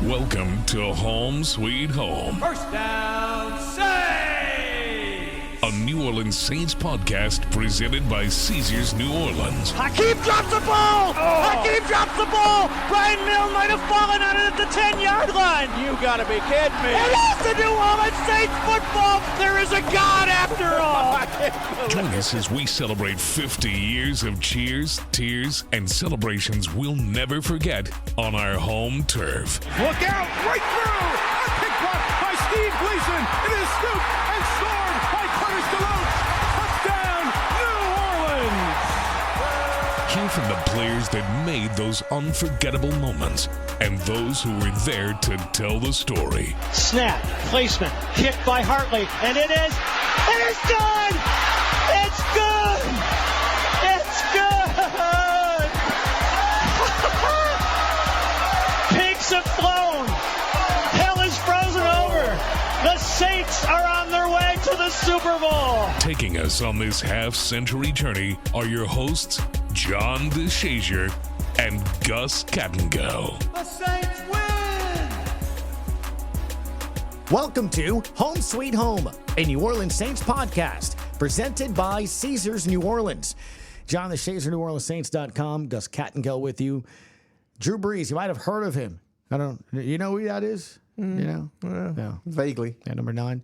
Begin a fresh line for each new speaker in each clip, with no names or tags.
Welcome to Home Sweet Home.
First down, say!
A New Orleans Saints podcast presented by Caesars New Orleans.
Hakeem drops the ball! Hakeem drops the ball! Brian Milne might have fallen on it at the 10-yard line!
You gotta be kidding me!
It is the New Orleans Saints football! There is a God after all!
Join us as we celebrate 50 years of cheers, tears, and celebrations we'll never forget on our home turf.
Look out, right through! A kick block by Steve Gleason. It is scooped and scored by Curtis DeLoach. Touchdown, New Orleans!
Hear from the players that made those unforgettable moments and those who were there to tell the story.
Snap, placement, kick by Hartley, and it is done! It's good! It's good! Pigs have flown! Hell is frozen over! The Saints are on their way to the Super Bowl!
Taking us on this half-century journey are your hosts, John DeShazier and Gus Kattengell.
The Saints win!
Welcome to Home Sweet Home, a New Orleans Saints podcast presented by Caesars New Orleans. John DeShazier, NewOrleansSaints.com. Gus Kattengell with you. Drew Brees, you might have heard of him. You know who that is? You know? Yeah.
Vaguely.
Yeah, number 9.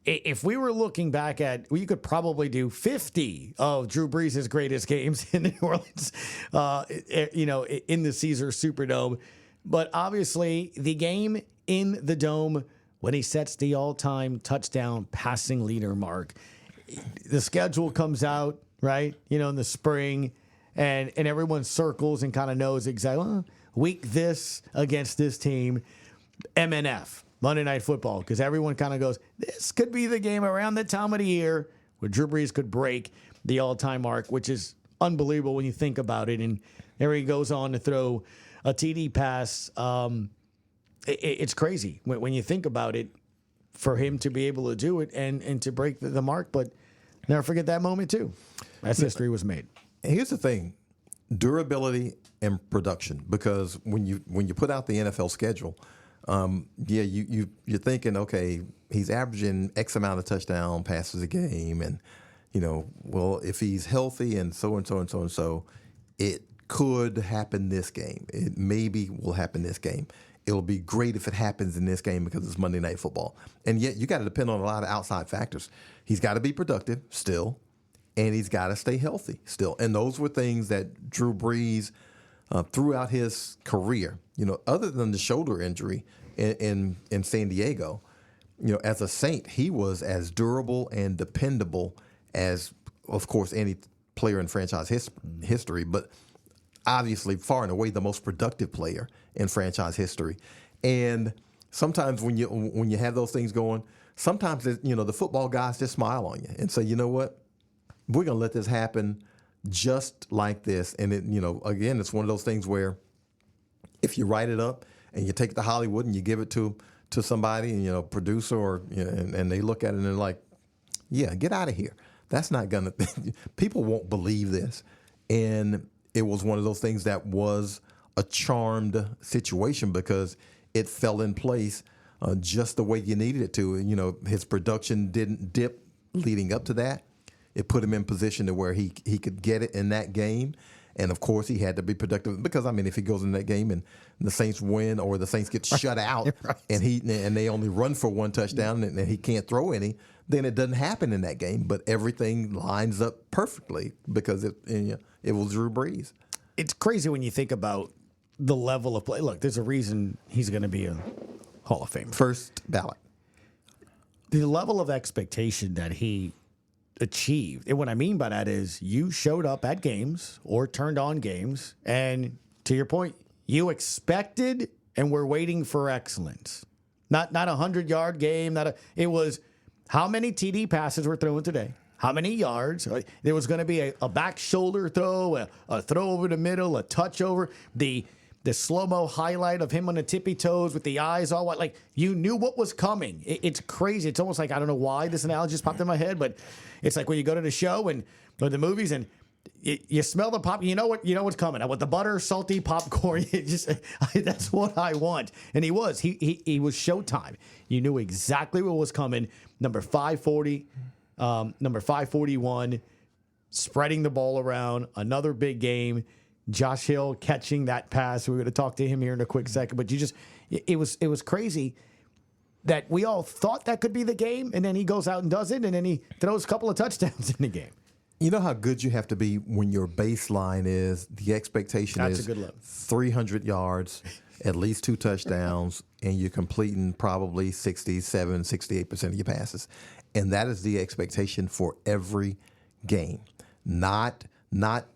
If we were looking back at, well, you could probably do 50 of Drew Brees' greatest games in New Orleans, in the Caesars Superdome. But obviously, the game in the Dome when he sets the all-time touchdown passing leader mark, the schedule comes out, right? In the spring, and everyone circles and kind of knows exactly, week this against this team, MNF. Monday Night Football, because everyone kind of goes, this could be the game around the time of the year where Drew Brees could break the all-time mark, which is unbelievable when you think about it. And there he goes on to throw a TD pass. It's crazy when you think about it for him to be able to do it and to break the mark. But never forget that moment, too, as history was made.
Here's the thing, durability and production, because when you put out the NFL schedule, you're thinking, okay, he's averaging X amount of touchdown passes a game, and well, if he's healthy and so and so and so and so, it could happen this game. It maybe will happen this game. It'll be great if it happens in this game because it's Monday Night Football. And yet you got to depend on a lot of outside factors. He's got to be productive still, and he's got to stay healthy still. And those were things that Drew Brees throughout his career, other than the shoulder injury in San Diego, as a Saint, he was as durable and dependable as, of course, any player in franchise history, but obviously far and away the most productive player in franchise history. And sometimes when you have those things going, sometimes the football guys just smile on you and say, you know what, we're going to let this happen just like this. And it, again, it's one of those things where if you write it up and you take it to Hollywood and you give it to somebody, and producer, or and they look at it and they're like, yeah, get out of here. That's not gonna. People won't believe this. And it was one of those things that was a charmed situation because it fell in place just the way you needed it to. His production didn't dip leading up to that. It put him in position to where he could get it in that game. And, of course, he had to be productive because, if he goes in that game and the Saints win or the Saints get shut out
right.
and they only run for one touchdown and he can't throw any, then it doesn't happen in that game. But everything lines up perfectly because it was Drew Brees.
It's crazy when you think about the level of play. Look, there's a reason he's going to be a Hall of Famer.
First ballot.
The level of expectation that he achieved. And what I mean by that is you showed up at games or turned on games, and to your point, you expected and were waiting for excellence. Not a 100-yard game. It was how many TD passes were thrown today? How many yards? There was going to be a back shoulder throw, a throw over the middle, a touch over. The slow-mo highlight of him on the tippy toes with the eyes all white. Like, you knew what was coming. It's crazy. It's almost like, I don't know why this analogy just popped in my head, but it's like when you go to the show or the movies and You smell the pop. You know what's coming. With the butter, salty popcorn, that's what I want. And he was Showtime. You knew exactly what was coming. Number 540, number 541, spreading the ball around. Another big game. Josh Hill catching that pass. We're going to talk to him here in a quick second. But it was crazy that we all thought that could be the game, and then he goes out and does it, and then he throws a couple of touchdowns in the game.
You know how good you have to be when your baseline is the expectation
That's
is
a good level.
300 yards, at least 2 touchdowns, and you're completing probably 67, 68% of your passes. And that is the expectation for every game. Not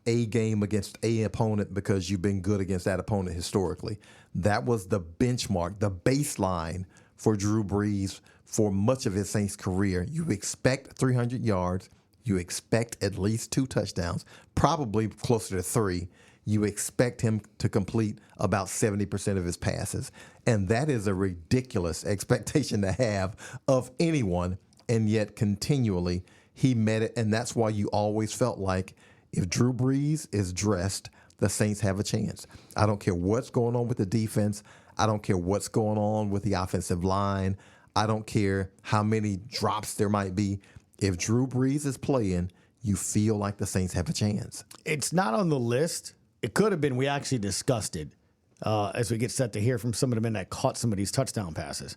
a game against a opponent because you've been good against that opponent historically. That was the benchmark, the baseline for Drew Brees for much of his Saints career. You expect 300 yards. You expect at least 2 touchdowns, probably closer to 3. You expect him to complete about 70% of his passes. And that is a ridiculous expectation to have of anyone. And yet continually he met it. And that's why you always felt like if Drew Brees is dressed, the Saints have a chance. I don't care what's going on with the defense. I don't care what's going on with the offensive line. I don't care how many drops there might be. If Drew Brees is playing, you feel like the Saints have a chance.
It's not on the list. It could have been. We actually discussed it as we get set to hear from some of the men that caught some of these touchdown passes.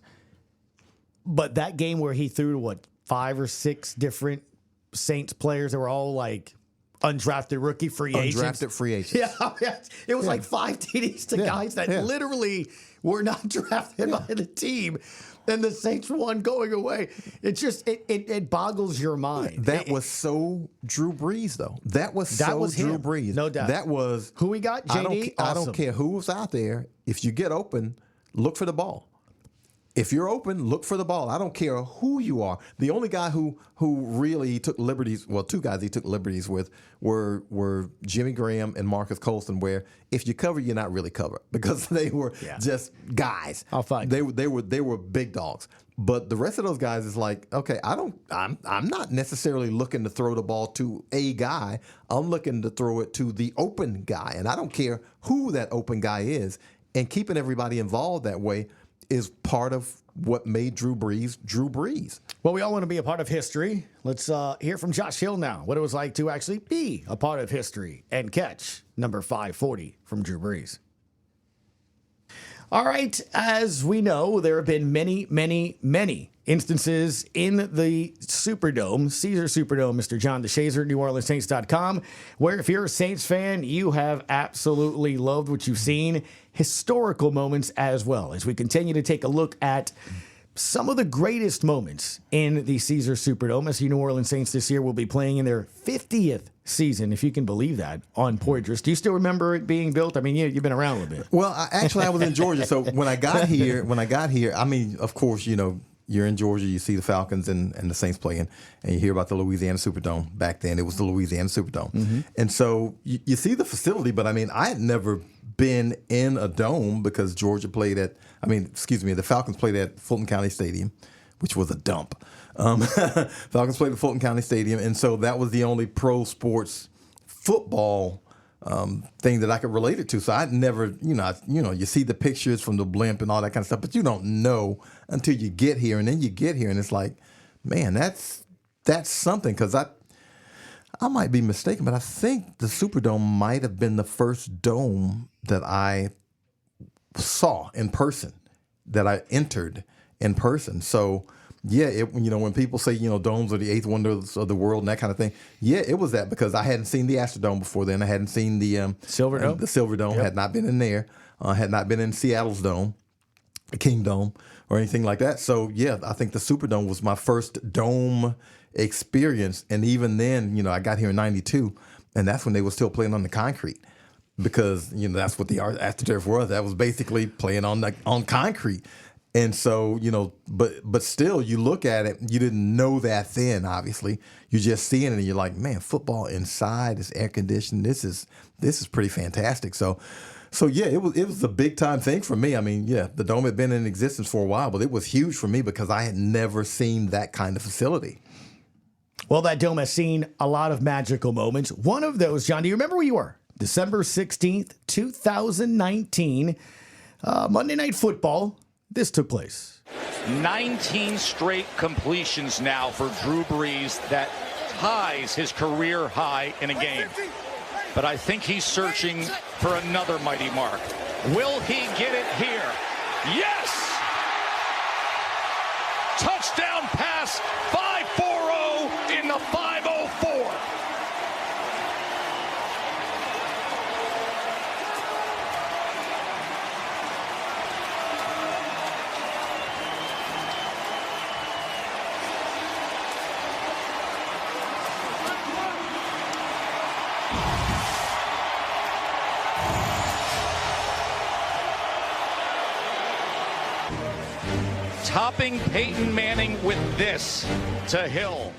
But that game where he threw, 5 or 6 different Saints players that were all like undrafted rookie free agents.
Undrafted free agents.
Yeah. It was like 5 TDs to guys that literally were not drafted by the team. And the Saints won going away. It just it boggles your mind.
That was so Drew Brees, though. That was Drew
him.
Brees.
No doubt.
That was
who we got. JD.
I don't care who's out there. If you get open, look for the ball. If you're open, look for the ball. I don't care who you are. The only guy who really took liberties, 2 guys he took liberties with were Jimmy Graham and Marcus Colston, where if you cover, you're not really covered because they were just guys.
I'll fight.
They were big dogs. But the rest of those guys is like, okay, I'm not necessarily looking to throw the ball to a guy. I'm looking to throw it to the open guy. And I don't care who that open guy is. And keeping everybody involved that way is part of what made Drew Brees.
Well, we all want to be a part of history. Let's hear from Josh Hill now, what it was like to actually be a part of history and catch number 540 from Drew Brees. All right, as we know, there have been many, many, many instances in the Superdome, Caesar Superdome, Mr. John DeShazier, NewOrleansSaints.com, where if you're a Saints fan, you have absolutely loved what you've seen. Historical moments as well, as we continue to take a look at some of the greatest moments in the Caesar Superdome. As the New Orleans Saints this year will be playing in their 50th season, if you can believe that, on Poitras. Do you still remember it being built? I mean, you've been around a little bit.
Well, I was in Georgia, so when I got here, I mean, of course, you're in Georgia, you see the Falcons and the Saints playing, and you hear about the Louisiana Superdome. Back then, it was the Louisiana Superdome. Mm-hmm. And so you see the facility, but I mean, I had never been in a dome because Georgia played the Falcons played at Fulton County Stadium, which was a dump. Falcons played at Fulton County Stadium, and so that was the only pro sports football thing that I could relate it to. So I'd never, you see the pictures from the blimp and all that kind of stuff, but you don't know until you get here. And then you get here and it's like, man, that's something. Because I might be mistaken, but I think the Superdome might have been the first dome that I saw in person, that I entered in person. So yeah, when people say, domes are the 8th wonders of the world and that kind of thing, yeah, it was that because I hadn't seen the Astrodome before then. I hadn't seen the
Silver Dome.
The Silver Dome, had not been in there, had not been in Seattle's dome, the King Dome, or anything like that. So yeah, I think the Superdome was my first dome experience. And even then, I got here in '92, and that's when they were still playing on the concrete because that's what the AstroTurf was. That was basically playing on concrete. And so, but still, you look at it, you didn't know that then, obviously. You're just seeing it and you're like, man, football inside, it's air conditioned. This is pretty fantastic. So yeah, it was a big time thing for me. I mean, yeah, the dome had been in existence for a while, but it was huge for me because I had never seen that kind of facility.
Well, that dome has seen a lot of magical moments. One of those, John, do you remember where you were? December 16th, 2019, Monday Night Football. This took place.
19 straight completions now for Drew Brees. That ties his career high in a game. But I think he's searching for another mighty mark. Will he get it here? Yes! Touchdown pass, 5-4-0 in the 504. Topping Peyton Manning with this to Hill.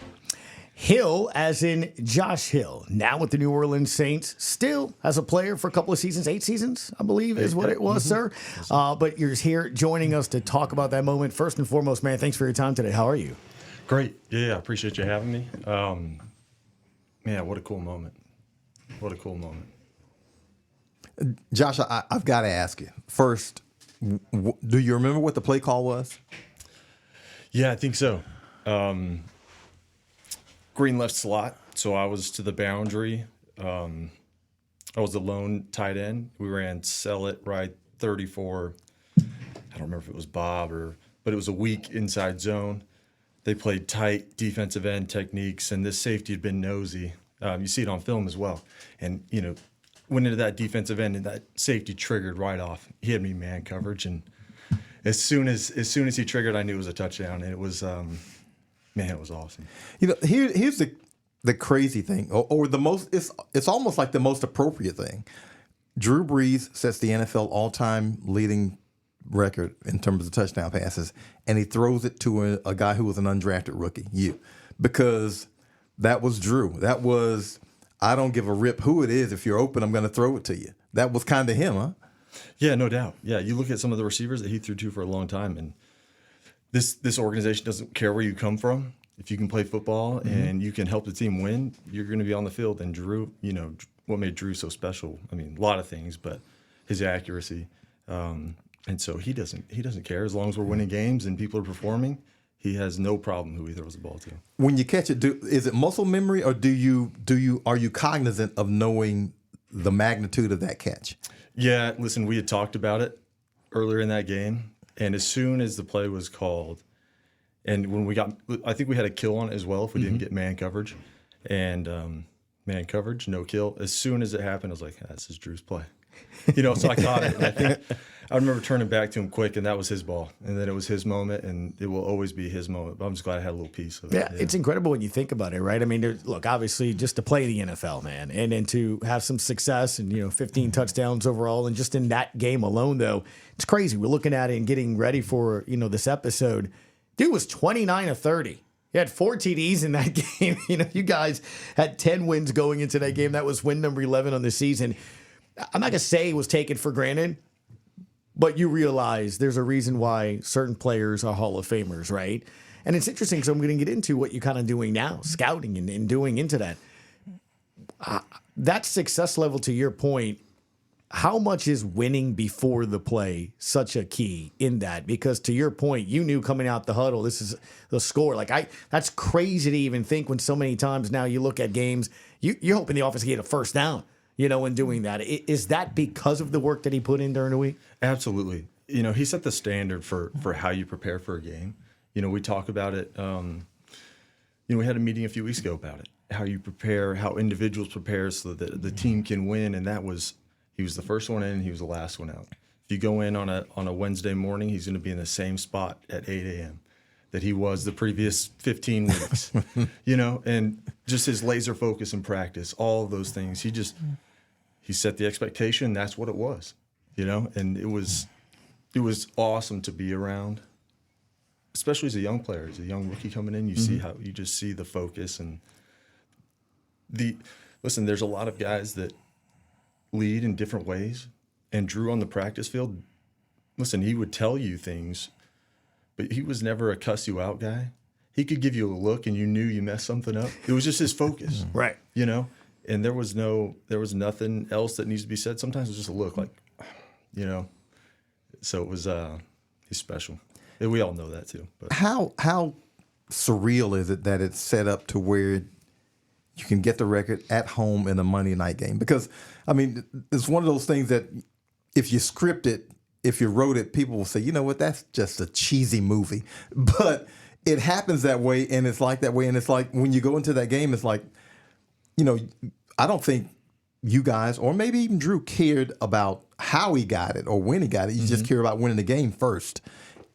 Hill, as in Josh Hill, now with the New Orleans Saints, still as a player for a couple of seasons, 8 seasons, I believe is what it was, sir. But you're here joining us to talk about that moment. First and foremost, man, thanks for your time today. How are you?
Great. Yeah, I appreciate you having me. Man, what a cool moment. What a cool moment.
Josh, I've got to ask you first. Do you remember what the play call was?
Yeah, I think so. Green left slot, so I was to the boundary. I was the lone tight end. We ran sell it right 34. I don't remember if it was Bob but it was a weak inside zone. They played tight defensive end techniques, and this safety had been nosy. You see it on film as well. And, went into that defensive end, and that safety triggered right off. He had me man coverage, and as soon as he triggered, I knew it was a touchdown, and it was, man, it was awesome.
Here's the crazy thing, or the most. It's almost like the most appropriate thing. Drew Brees sets the NFL all-time leading record in terms of touchdown passes, and he throws it to a guy who was an undrafted rookie, because that was Drew. That was. I don't give a rip who it is. If you're open, I'm going to throw it to you. That was kind of him, huh?
Yeah, no doubt. Yeah, you look at some of the receivers that he threw to for a long time, and this organization doesn't care where you come from. If you can play football and you can help the team win, you're going to be on the field. And Drew, what made Drew so special? I mean, a lot of things, but his accuracy. And so he doesn't care as long as we're winning games and people are performing. He has no problem who he throws the ball to.
When you catch it, is it muscle memory, or are you cognizant of knowing the magnitude of that catch?
Yeah, listen, we had talked about it earlier in that game, and as soon as the play was called, and when I think we had a kill on it as well if we didn't get man coverage, and man coverage, no kill. As soon as it happened, I was like, this is Drew's play. So I caught it, and I think I remember turning back to him quick, and that was his ball. And then it was his moment, and it will always be his moment. But I'm just glad I had a little piece of it.
Yeah, it's incredible when you think about it, right? I mean, look, obviously, just to play the NFL, man, and then to have some success and, 15 touchdowns overall, and just in that game alone, though, it's crazy. We're looking at it and getting ready for, this episode. Dude was 29 of 30. He had 4 TDs in that game. You guys had 10 wins going into that game. That was win number 11 on the season. I'm not going to say it was taken for granted, but you realize there's a reason why certain players are Hall of Famers, right? And it's interesting, so I'm going to get into what you're kind of doing now, scouting and doing into that. That success level, to your point, how much is winning before the play such a key in that? Because to your point, you knew coming out the huddle, this is the score. That's crazy to even think when so many times now you look at games, you're hoping the offense can get a first down. In doing that. Is that because of the work that he put in during the week?
Absolutely. He set the standard for how you prepare for a game. We talk about it. We had a meeting a few weeks ago about it, how you prepare, how individuals prepare so that the team can win. And he was the first one in, he was the last one out. If you go in on a Wednesday morning, he's going to be in the same spot at 8 a.m. that he was the previous 15 weeks, and just his laser focus in practice, all of those things. He set the expectation. That's what it was, and it was awesome to be around, especially as a young player, as a young rookie coming in. You see how you just see the focus and listen, there's a lot of guys that lead in different ways, and Drew on the practice field, listen, he would tell you things, but he was never a cuss you out guy. he could give you a look and you knew you messed something up. It was just his focus.
Right.
You know? And there was nothing else that needs to be said. Sometimes it's just a look, like, you know. So it was he's special. And we all know that too. But
How surreal is it that it's set up to where you can get the record at home in a Monday night game? Because, I mean, it's one of those things that if you script it, if you wrote it, people will say, you know what, that's just a cheesy movie. But it happens that way, and it's like that way. And it's like when you go into that game, it's like, you know, I don't think you guys, or maybe even Drew, cared about how he got it or when he got it. You just care about winning the game first.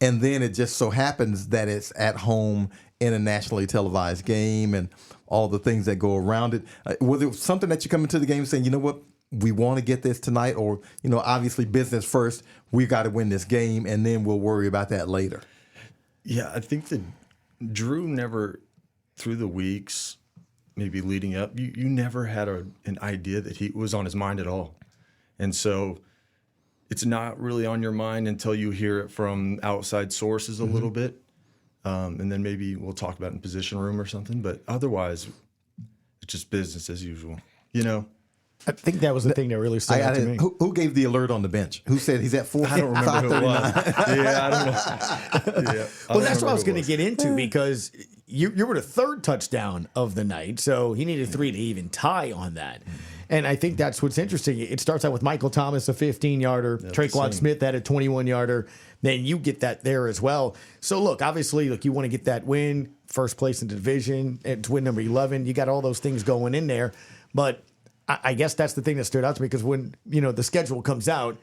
And then it just so happens that it's at home in a nationally televised game and all the things that go around it. Was it something that you come into the game saying, you know what, we want to get this tonight? Or, you know, obviously business first, we got to win this game, and then we'll worry about that later?
yeah, I think that Drew never, through the weeks, maybe leading up, you never had an idea that he was on his mind at all. And so it's not really on your mind until you hear it from outside sources a little bit. And then maybe we'll talk about it in position room or something. But otherwise, it's just business as usual, you know?
I think that was the thing that really stood out to me.
Who gave the alert on the bench? Who said he's at 4?
I don't remember who it was. Yeah, I don't know. Yeah,
Well, that's what I was going to get into, because you were the third touchdown of the night, so he needed 3 to even tie on that. And I think that's what's interesting. It starts out with Michael Thomas, a 15-yarder. Traquan Smith had a 21-yarder. Then you get that there as well. So, look, obviously, you want to get that win, first place in the division, it's win number 11. You got all those things going in there. But I guess that's the thing that stood out to me, because when, the schedule comes out,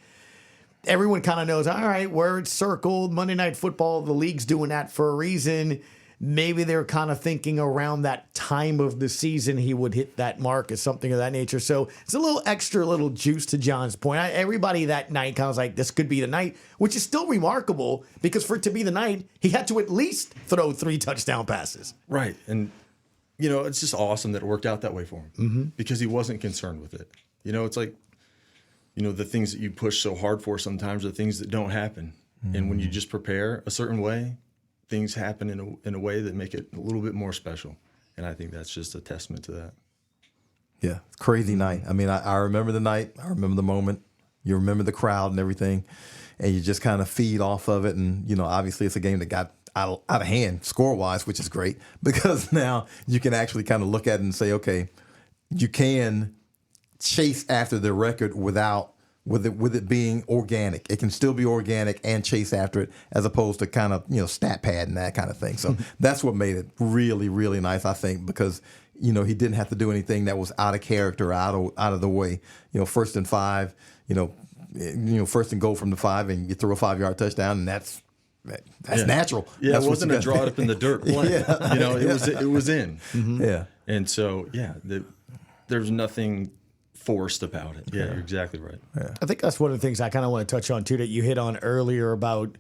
everyone kind of knows, all right, where it's circled, Monday Night Football, the league's doing that for a reason. Maybe they're kind of thinking around that time of the season he would hit that mark or something of that nature. So it's a little extra little juice to John's point. Everybody that night kind of was like, this could be the night, which is still remarkable, because for it to be the night, he had to at least throw 3 touchdown passes.
Right. And, it's just awesome that it worked out that way for him, because he wasn't concerned with it. It's like, the things that you push so hard for sometimes are things that don't happen. And when you just prepare a certain way, things happen in a way that make it a little bit more special. And I think that's just a testament to that.
Yeah, crazy night. I mean, I remember the night. I remember the moment. You remember the crowd and everything. And you just kind of feed off of it. And, obviously it's a game that got out of hand score-wise, which is great, because now you can actually kind of look at it and say, okay, you can chase after the record with it being organic. It can still be organic and chase after it, as opposed to kind of, stat pad and that kind of thing. So that's what made it really, really nice, I think, because, he didn't have to do anything that was out of character, out of the way. 1st and 5, first and goal from the 5, and you throw a 5-yard touchdown, and that's natural.
Yeah,
that's
it wasn't a draw it up in the dirt play. It was in.
Yeah.
And so, there's nothing forced about it. Yeah, you're exactly right.
Yeah.
I think that's one of the things I kind of want to touch on, too, that you hit on earlier about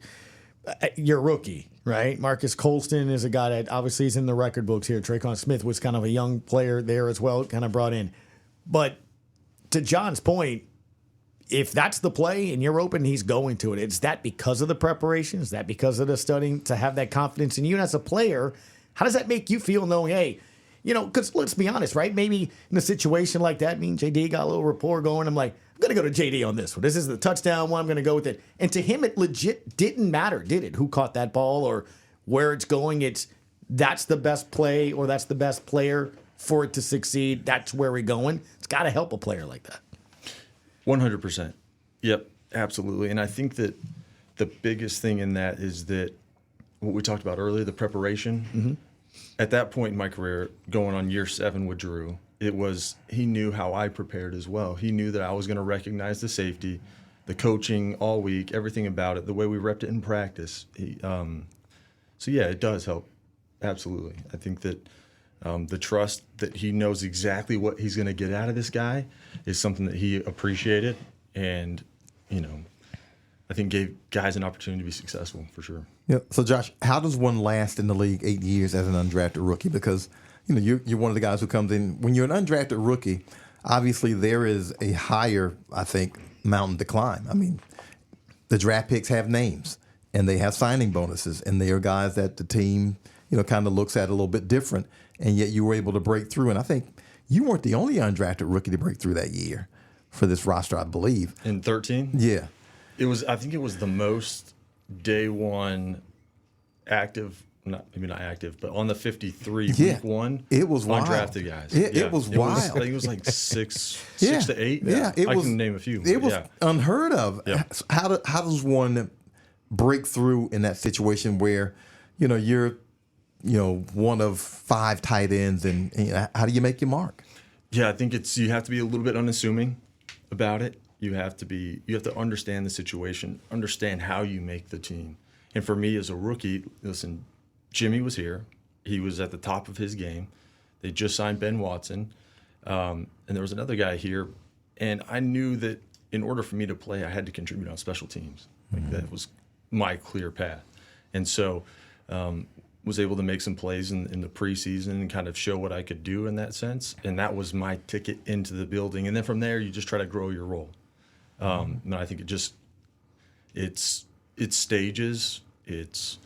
your rookie, right? Marcus Colston is a guy that obviously is in the record books here. Traquan Smith was kind of a young player there as well, kind of brought in. But to John's point, if that's the play and you're open, he's going to it. Is that because of the preparation? Is that because of the studying to have that confidence in you? And as a player, how does that make you feel knowing, hey, because let's be honest, right? Maybe in a situation like that, me and JD got a little rapport going. I'm like, I'm going to go to JD on this one. This is the touchdown one. I'm going to go with it. And to him, it legit didn't matter, did it? Who caught that ball or where it's going? That's the best play, or that's the best player for it to succeed. That's where we're going. It's got to help a player like that.
100%. Yep, absolutely. And I think that the biggest thing in that is that what we talked about earlier, the preparation. At that point in my career, going on year 7 with Drew, he knew how I prepared as well. He knew that I was going to recognize the safety, the coaching all week, everything about it, the way we repped it in practice. So yeah, it does help. Absolutely. I think that the trust that he knows exactly what he's going to get out of this guy is something that he appreciated, and I think gave guys an opportunity to be successful for sure.
Yeah. So Josh, how does one last in the league 8 years as an undrafted rookie? Because you're one of the guys who comes in when you're an undrafted rookie. Obviously, there is a higher, I think, mountain to climb. I mean, the draft picks have names and they have signing bonuses, and they are guys that the team kind of looks at it a little bit different, and yet you were able to break through. And I think you weren't the only undrafted rookie to break through that year for this roster, I believe.
In 13?
Yeah.
I think it was the most day one active, maybe not active, but on the 53 week one.
It was wild.
Undrafted guys.
It was wild.
I think it was like six to eight.
Yeah,
I can name a few.
It was unheard of.
Yeah.
How does one break through in that situation where, you're, one of 5 tight ends, and how do you make your mark?
Yeah, I think you have to be a little bit unassuming about it. You have to understand the situation, understand how you make the team. And for me as a rookie, listen, Jimmy was here. He was at the top of his game. They just signed Ben Watson. And there was another guy here. And I knew that in order for me to play, I had to contribute on special teams. That was my clear path. And so was able to make some plays in the preseason and kind of show what I could do in that sense. And that was my ticket into the building. And then from there, you just try to grow your role. And I think it's stages. It's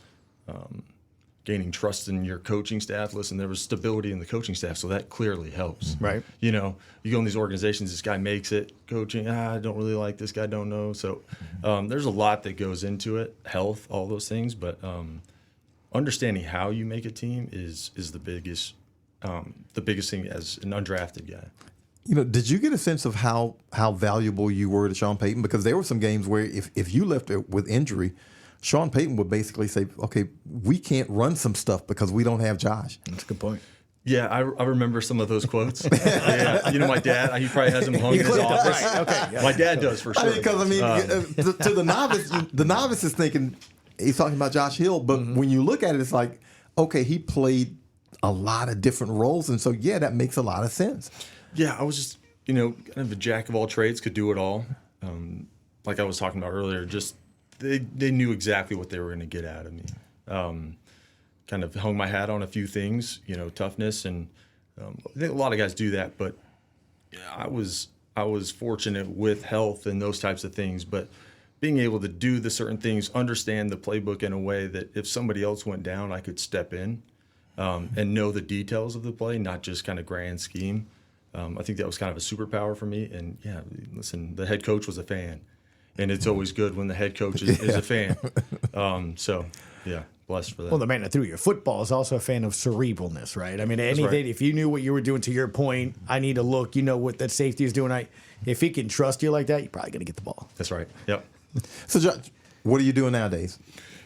gaining trust in your coaching staff. Listen, there was stability in the coaching staff, so that clearly helps.
Right.
You go in these organizations, this guy makes it, coaching, I don't really like this guy, don't know. So there's a lot that goes into it, health, all those things. But understanding how you make a team is the biggest thing as an undrafted guy.
Did you get a sense of how valuable you were to Sean Payton? Because there were some games where if you left it with injury, Sean Payton would basically say, okay, we can't run some stuff because we don't have Josh.
That's a good point.
Yeah, I remember some of those quotes. Yeah, my dad, he probably has them hung in his office.
Right. Okay. Yeah.
My dad does for sure.
Because to the novice is thinking he's talking about Josh Hill, but when you look at it, it's like, okay, he played a lot of different roles, and so that makes a lot of sense.
Yeah, I was just, kind of a jack of all trades, could do it all. Like I was talking about earlier, just they knew exactly what they were going to get out of me. Kind of hung my hat on a few things, toughness, and I think a lot of guys do that. But I was fortunate with health and those types of things. But being able to do the certain things, understand the playbook in a way that if somebody else went down, I could step in and know the details of the play, not just kind of grand scheme. I think that was kind of a superpower for me. And listen, the head coach was a fan, and it's always good when the head coach is a fan. Blessed for that.
Well, the man that threw your football is also a fan of cerebralness, right? I mean, anything,
right.
If you knew what you were doing, to your point, I need to look, what that safety is doing. If he can trust you like that, you're probably going to get the ball.
That's right. Yep.
So, Josh, what are you doing nowadays?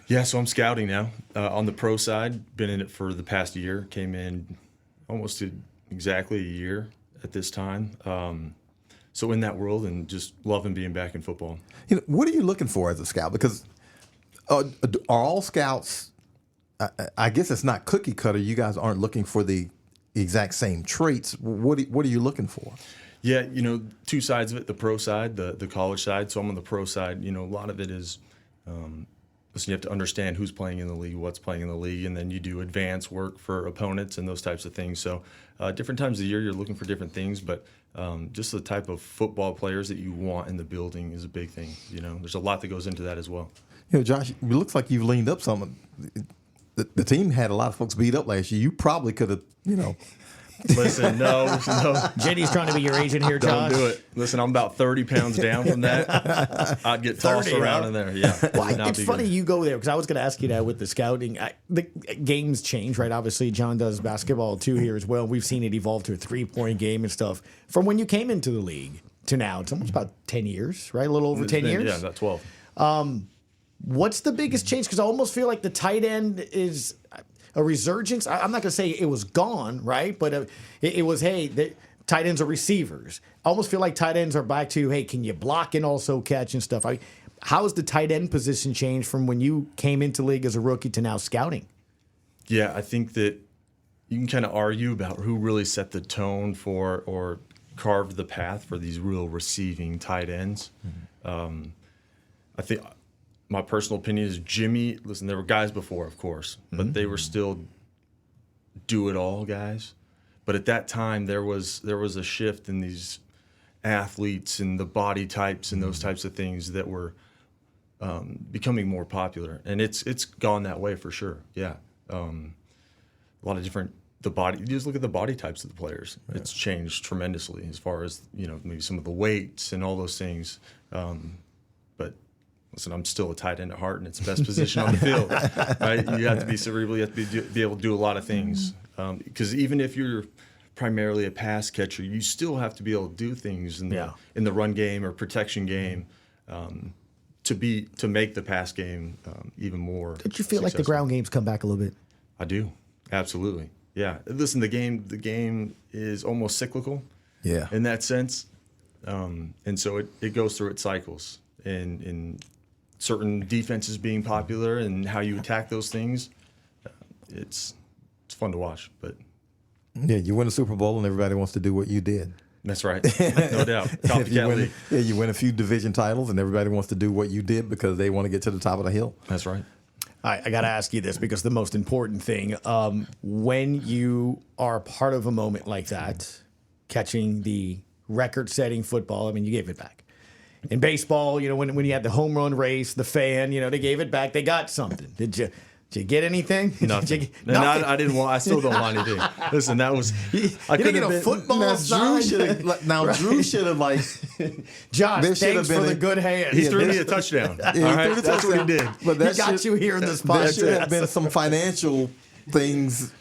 Yeah, so I'm scouting now. On the pro side, been in it for the past year. Came in almost exactly a year at this time. So in that world, and just loving being back in football.
What are you looking for as a scout? Because are all scouts, I guess it's not cookie cutter. You guys aren't looking for the exact same traits. What are you looking for?
Yeah, two sides of it, the pro side, the college side. So I'm on the pro side. A lot of it is, listen, you have to understand who's playing in the league, what's playing in the league, and then you do advanced work for opponents and those types of things. So different times of the year, you're looking for different things, but just the type of football players that you want in the building is a big thing. There's a lot that goes into that as well.
Josh, it looks like you've leaned up some. The team had a lot of folks beat up last year. You probably could have,
Listen, no.
Jenny's trying to be your agent here, Josh.
Don't do it. Listen, I'm about 30 pounds down from that. I'd get tossed around in there. Yeah.
Well, it's funny you go there because I was going to ask you that with the scouting. The games change, right? Obviously, John does basketball too here as well. We've seen it evolve to a 3-point game and stuff. From when you came into the league to now, it's almost about 10 years, right? A little over 10 years?
Yeah, about 12.
What's the biggest change? Because I almost feel like the tight end is a resurgence. I'm not going to say it was gone, right? But it was, the tight ends are receivers. I almost feel like tight ends are back to, hey, can you block and also catch and stuff? How has the tight end position changed from when you came into league as a rookie to now scouting?
Yeah, I think that you can kind of argue about who really set the tone for or carved the path for these real receiving tight ends. Mm-hmm. I think my personal opinion is Jimmy. Listen, there were guys before, of course, but they were still do-it-all guys. But at that time, there was a shift in these athletes and the body types and those types of things that were becoming more popular, and it's gone that way for sure. Yeah, a lot of different the body. You just look at the body types of the players. Yeah. It's changed tremendously as far as maybe some of the weights and all those things. But listen, I'm still a tight end at heart, and it's the best position on the field. Right? You have to be cerebral. You have to be able to do a lot of things. Because even if you're primarily a pass catcher, you still have to be able to do things in the run game or protection game to make the pass game even more.
Don't you feel like the ground game's come back a little bit?
I do, absolutely. Yeah, listen, the game is almost cyclical.
Yeah,
in that sense, and so it goes through its cycles, and certain defenses being popular and how you attack those things. It's fun to watch, but
yeah, you win a Super Bowl and everybody wants to do what you did.
That's right, no doubt.
You win a few division titles and everybody wants to do what you did because they want to get to the top of the hill.
That's right.
I got to ask you this because the most important thing, when you are part of a moment like that, catching the record-setting football, I mean, you gave it back. In baseball, when you had the home run race, the fan, they gave it back. They got something. Did you get anything?
Nothing. I didn't want. I still don't want anything. Listen, that was.
I couldn't get a football sign.
Drew should have like.
Josh, thanks for the good hand.
He threw me a touchdown. All right, that's what he did.
But
he got you here in this podcast.
There should have been some financial things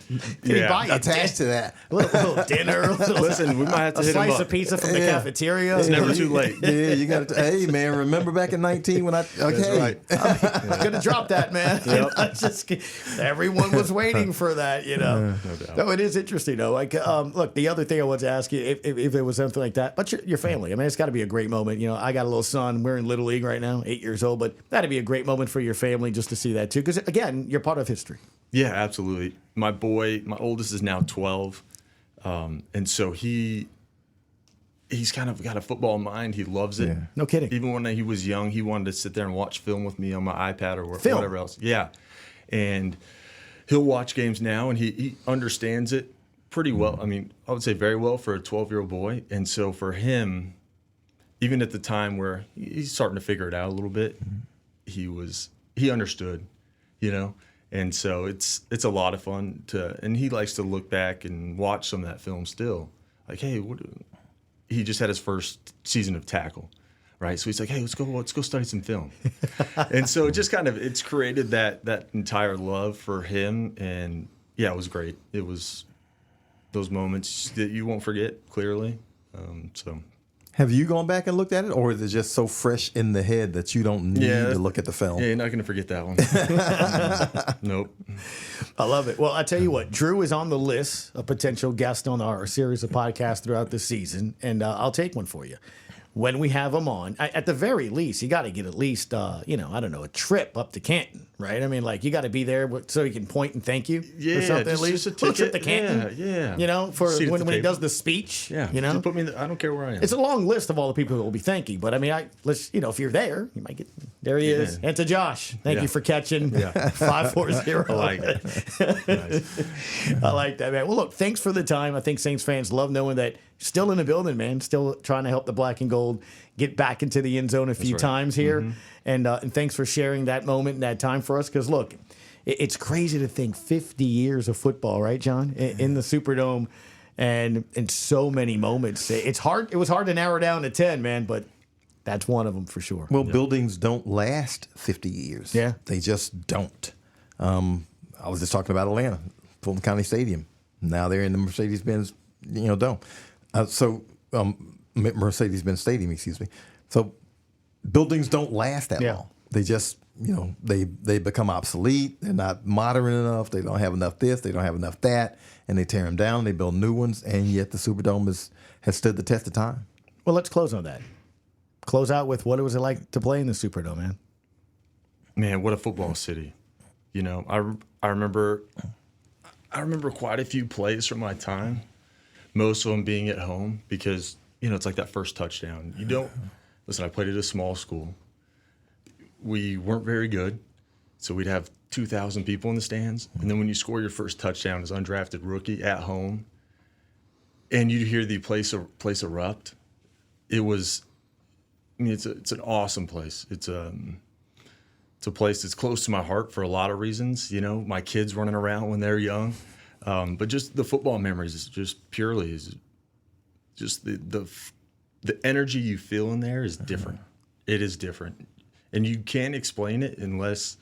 attached to that.
A little dinner.
Listen, we might have to hit
slice of pizza from the cafeteria.
It's never too late.
Yeah, you got to. Hey, man, remember back in 19 when I? Okay,
that's right.
I could have dropped that, man.
Yep.
Everyone was waiting for that.
No doubt.
No, it is interesting though. Like, look, the other thing I wanted to ask you, if there was something like that, but your family. I mean, it's got to be a great moment. I got a little son. We're in Little League right now, 8 years old, but that'd be a great moment for your family just to see that too, because again, you're part of history.
Yeah, absolutely. My oldest is now 12, and so he's kind of got a football mind. He loves it.
Yeah.
No kidding.
Even when he was young, he wanted to sit there and watch film with me on my iPad or whatever else. Yeah, and he'll watch games now, and he understands it pretty well. I mean, I would say very well for a 12-year-old boy. And so for him, even at the time where he's starting to figure it out a little bit, he understood, And so it's a lot of fun and he likes to look back and watch some of that film still. Like, hey, he just had his first season of tackle, right? So he's like, hey, let's go study some film. And so it just it's created that entire love for him, and yeah, it was great. It was those moments that you won't forget clearly. So.
Have you gone back and looked at it, or is it just so fresh in the head that you don't need to look at the film?
Yeah, you're not going to forget that one. Nope.
I love it. Well, I tell you what, Drew is on the list, a potential guest on our series of podcasts throughout the season, and I'll take one for you. When we have him on, at the very least, you got to get at least, I don't know, a trip up to Canton, right? I mean, like, you got to be there so he can point and thank you for something at least.
Just a ticket.
Trip to Canton.
Yeah.
For when he does the speech.
Yeah. Just put me. I don't care where I am.
It's a long list of all the people who will be thanking, but I mean, if you're there, you might get. There he is. And to Josh, thank you for catching 540.
I like it. Nice.
I like that, man. Well, look, thanks for the time. I think Saints fans love knowing that still in the building, man. Still trying to help the black and gold get back into the end zone a few times here. Mm-hmm. And thanks for sharing that moment and that time for us. Because, look, it's crazy to think 50 years of football, right, John, in the Superdome, and in so many moments. It's hard. It was hard to narrow down to 10, man, but that's one of them for sure.
Well, buildings don't last 50 years.
Yeah.
They just don't. I was just talking about Atlanta, Fulton County Stadium. Now they're in the Mercedes-Benz, dome. Mercedes-Benz Stadium, excuse me. So buildings don't last that long. They just, they become obsolete. They're not modern enough. They don't have enough this. They don't have enough that. And they tear them down. They build new ones. And yet the Superdome has stood the test of time.
Well, let's close on that. Close out with what it was like to play in the Superdome, man.
Man, what a football city. I remember quite a few plays from my time. Most of them being at home because, it's like that first touchdown. Listen, I played at a small school. We weren't very good, so we'd have 2,000 people in the stands. And then when you score your first touchdown as undrafted rookie at home, and you'd hear the place erupt, it was, it's an awesome place. It's a place that's close to my heart for a lot of reasons. My kids running around when they're young. But just the football memories is just purely just the energy you feel in there is different. It is different, and you can't explain it unless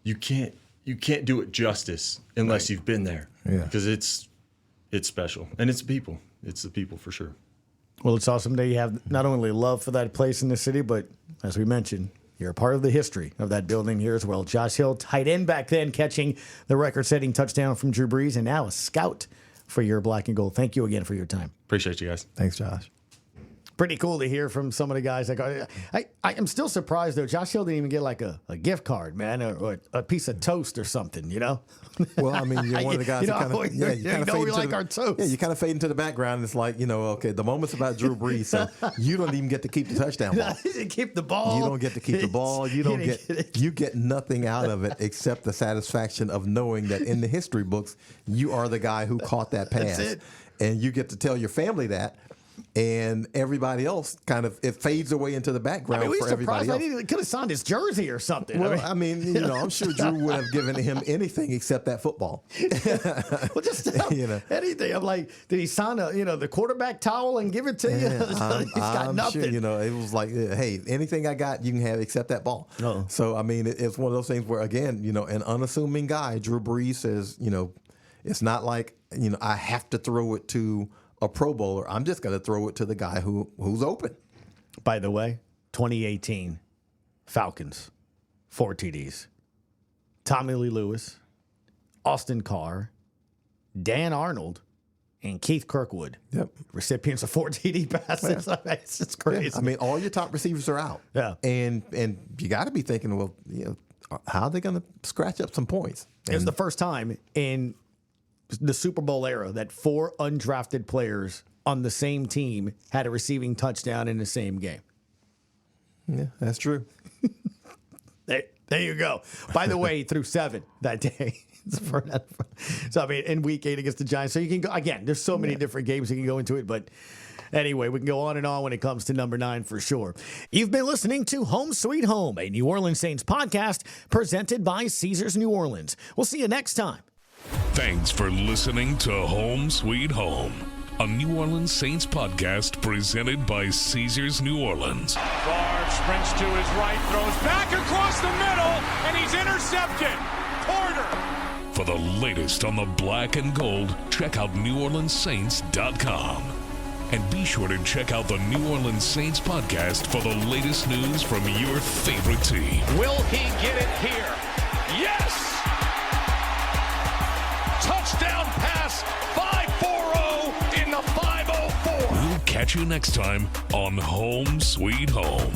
you can't do it justice unless you've been there.
Yeah,
because it's special, and it's people. It's the people for sure.
Well, it's awesome that you have not only love for that place in the city, but as we mentioned, you're a part of the history of that building here as well. Josh Hill, tight end back then, catching the record-setting touchdown from Drew Brees, and now a scout for your black and gold. Thank you again for your time.
Appreciate you guys.
Thanks, Josh.
Pretty cool to hear from some of the guys. Like, I am still surprised, though. Josh Hill didn't even get like a gift card, man, or a piece of toast or something, you know?
Well, I mean, you're one of the guys that kind of,
we like our toast.
Yeah, you kind of fade into the background. It's like, okay, the moment's about Drew Brees, so you don't even get to keep the touchdown ball.
Keep the ball.
You don't get to keep the ball. You get nothing out of it except the satisfaction of knowing that in the history books, you are the guy who caught that pass.
That's it.
And you get to tell your family that. And everybody else it fades away into the background for everybody else.
He could have signed his jersey or something.
Well, I mean, I'm sure Drew would have given him anything except that football.
Well, just anything. I'm like, did he sign the quarterback towel and give it to you? He's got nothing.
Sure, it was like, hey, anything I got, you can have except that ball.
Oh.
So, I mean, it's one of those things where, again, an unassuming guy, Drew Brees says, it's not like, I have to throw it to a Pro Bowler. I'm just going to throw it to the guy who's open.
By the way, 2018 Falcons, 4 TDs. Tommy Lee Lewis, Austin Carr, Dan Arnold, and Keith Kirkwood.
Yep.
Recipients of 4 TD passes.
Yeah.
It's just crazy.
Yeah. I mean, all your top receivers are out.
Yeah.
And you got to be thinking, well, how are they going to scratch up some points?
It was the first time in the Super Bowl era that 4 undrafted players on the same team had a receiving touchdown in the same game.
Yeah, that's true.
There you go. By the way, he threw 7 that day. So, I mean, in week 8 against the Giants. So you can go, again, there's so many different games you can go into it, but anyway, we can go on and on when it comes to number 9 for sure. You've been listening to Home Sweet Home, a New Orleans Saints podcast presented by Caesars New Orleans. We'll see you next time.
Thanks for listening to Home Sweet Home, a New Orleans Saints podcast presented by Caesars New Orleans.
Favre sprints to his right, throws back across the middle, and he's intercepted. Porter.
For the latest on the black and gold, check out NewOrleansSaints.com. And be sure to check out the New Orleans Saints podcast for the latest news from your favorite team.
Will he get it here? Yes! Touchdown pass, 5-4-0 in the 504.
We'll catch you next time on Home Sweet Home.